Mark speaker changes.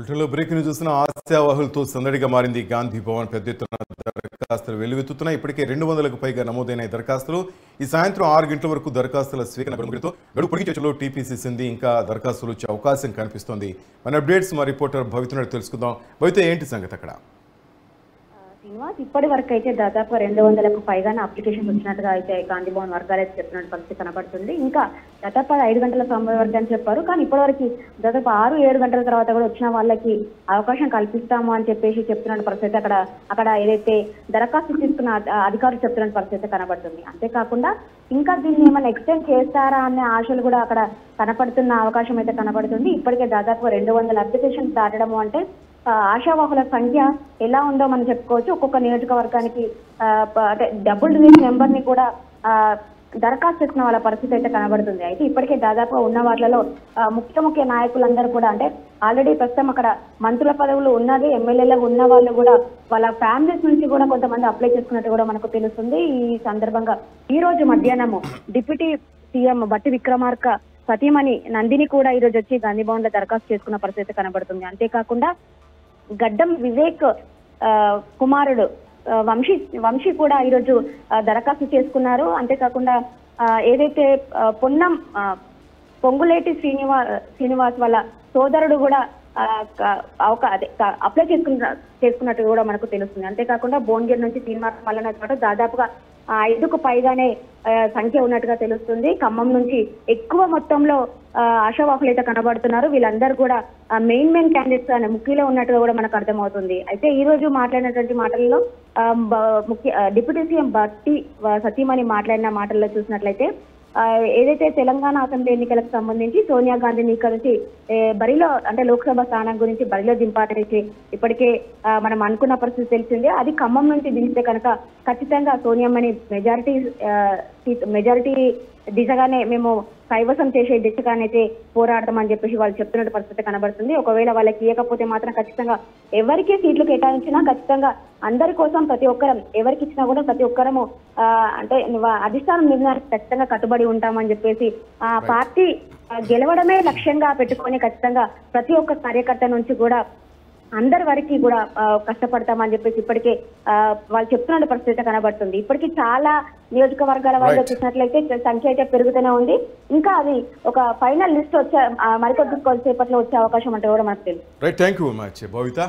Speaker 1: బులెటిన్లో బ్రేక్ ని చూసిన ఆశావాహులతో సందడిగా మారింది గాంధీ భవన్. పెద్ద ఎత్తున దరఖాస్తులు వెల్లువెత్తుతున్నాయి. ఇప్పటికే 200లకు పైగా నమోదైన దరఖాస్తులు ఈ సాయంత్రం 6 గంటల వరకు దరఖాస్తుల స్వీకరణ గడువు పొడిగించడంలో టీపీసీ సింధి ఇంకా దరఖాస్తులు వచ్చే అవకాశం కనిపిస్తోంది. మన అప్డేట్స్ మా రిపోర్టర్ భవిత తెలుసుకుందాం. భవిత, ఏంటి సంగతి అక్కడ?
Speaker 2: శ్రీనివాస్, ఇప్పటి వరకు అయితే దాదాపు 200లకు పైగా అప్లికేషన్ వచ్చినట్టుగా అయితే గాంధీ భవన్ వర్గాలు అయితే చెప్తున్న పరిస్థితి కనబడుతుంది. ఇంకా దాదాపు 5 గంటల సమయం వరకు అని చెప్పారు. కానీ ఇప్పటివరకు దాదాపు 6-7 గంటల తర్వాత కూడా వచ్చిన వాళ్ళకి అవకాశం కల్పిస్తాము అని చెప్పేసి చెప్తున్న పరిస్థితి అక్కడ ఏదైతే దరఖాస్తు తీసుకున్న అధికారులు చెప్తున్న పరిస్థితి కనబడుతుంది. అంతేకాకుండా ఇంకా దీన్ని ఏమైనా ఎక్స్టెండ్ చేస్తారా అనే ఆశలు కూడా అక్కడ కనపడుతున్న అవకాశం అయితే కనబడుతుంది. ఇప్పటికే దాదాపు 200 అప్లికేషన్స్ దాటడము అంటే ఆశావాహుల సంఖ్య ఎలా ఉందో మనం చెప్పుకోవచ్చు. ఒక్కొక్క నియోజకవర్గానికి అంటే డబుల్ డిజిట్ నెంబర్ ని కూడా దరఖాస్తు చేసిన వాళ్ళ పరిస్థితి అయితే కనబడుతుంది. అయితే ఇప్పటికే దాదాపుగా ఉన్న వాటిలో ముఖ్య నాయకులందరూ కూడా అంటే ఆల్రెడీ ప్రస్తుతం అక్కడ మంత్రుల పదవులు ఉన్నది, ఎమ్మెల్యేలకు ఉన్న వాళ్ళు కూడా వాళ్ళ ఫ్యామిలీస్ నుంచి కూడా కొంతమంది అప్లై చేసుకున్నట్టు కూడా మనకు తెలుస్తుంది. ఈ సందర్భంగా ఈ రోజు మధ్యాహ్నము డిప్యూటీ సీఎం బట్టి విక్రమార్క సతీమణి నందిని కూడా ఈ రోజు వచ్చి గాంధీ భవన్ లో దరఖాస్తు చేసుకున్న పరిస్థితి కనబడుతుంది. అంతేకాకుండా గడ్డం వివేక్ కుమారుడు వంశీ కూడా ఈరోజు దరఖాస్తు చేసుకున్నారు. అంతేకాకుండా ఏదైతే పొంగులేటి శ్రీనివాస్ వాళ్ళ సోదరుడు కూడా అప్లై చేసుకున్నట్టు కూడా మనకు తెలుస్తుంది. అంతేకాకుండా భువనగిరి నుంచి తీర్మానం వల్ల చోట దాదాపుగా 5కు పైగానే సంఖ్య ఉన్నట్టుగా తెలుస్తుంది. ఖమ్మం నుంచి ఎక్కువ మొత్తంలో ఆశావాహులు అయితే కనబడుతున్నారు. వీళ్ళందరూ కూడా మెయిన్ క్యాండిడేట్స్ అనే ముఖ్యలో ఉన్నట్టుగా కూడా మనకు అర్థమవుతుంది. అయితే ఈ రోజు మాట్లాడినటువంటి మాటల్లో డిప్యూటీ సీఎం బట్టి సతీమణి మాట్లాడిన మాటల్లో చూసినట్లయితే ఏదైతే తెలంగాణ అసెంబ్లీ ఎన్నికలకు సంబంధించి సోనియా గాంధీని ఇక్కడ నుంచి బరిలో అంటే లోక్సభ స్థానం గురించి బరిలో దింపాలని ఇప్పటికే మనం అనుకున్న పరిస్థితి తెలిసిందే. అది ఖమ్మం నుంచి దించితే కనుక ఖచ్చితంగా సోనియామ్మని మెజారిటీ దిశగానే మేము కైవసం చేసే దిశగానైతే పోరాడతామని చెప్పేసి వాళ్ళు చెప్తున్న పరిస్థితి కనబడుతుంది. ఒకవేళ వాళ్ళకి ఇవ్వకపోతే మాత్రం ఖచ్చితంగా ఎవరికి సీట్లు కేటాయించినా ఖచ్చితంగా అందరి కోసం ప్రతి ఒక్కరం ఎవరికి ఇచ్చినా కూడా ప్రతి ఒక్కరము అంటే అధిష్టానం నిర్ణయానికి ఖచ్చితంగా కట్టుబడి ఉంటామని చెప్పేసి ఆ పార్టీ గెలవడమే లక్ష్యంగా పెట్టుకొని ఖచ్చితంగా ప్రతి ఒక్క కార్యకర్త నుంచి కూడా అందరి వరకు కూడా కష్టపడతామని చెప్పేసి ఇప్పటికే వాళ్ళు చెప్తున్న పరిస్థితి కనబడుతుంది. ఇప్పటికీ చాలా నియోజకవర్గాల వాళ్ళు చూసినట్లయితే సంఖ్య అయితే పెరుగుతూనే ఉంది. ఇంకా అది ఒక ఫైనల్ లిస్ట్ వచ్చే మరికొద్ది కొద్దిసేపట్లో వచ్చే అవకాశం అంటే కూడా మనకు తెలుసు.
Speaker 1: Right, thank you much Bhavitha.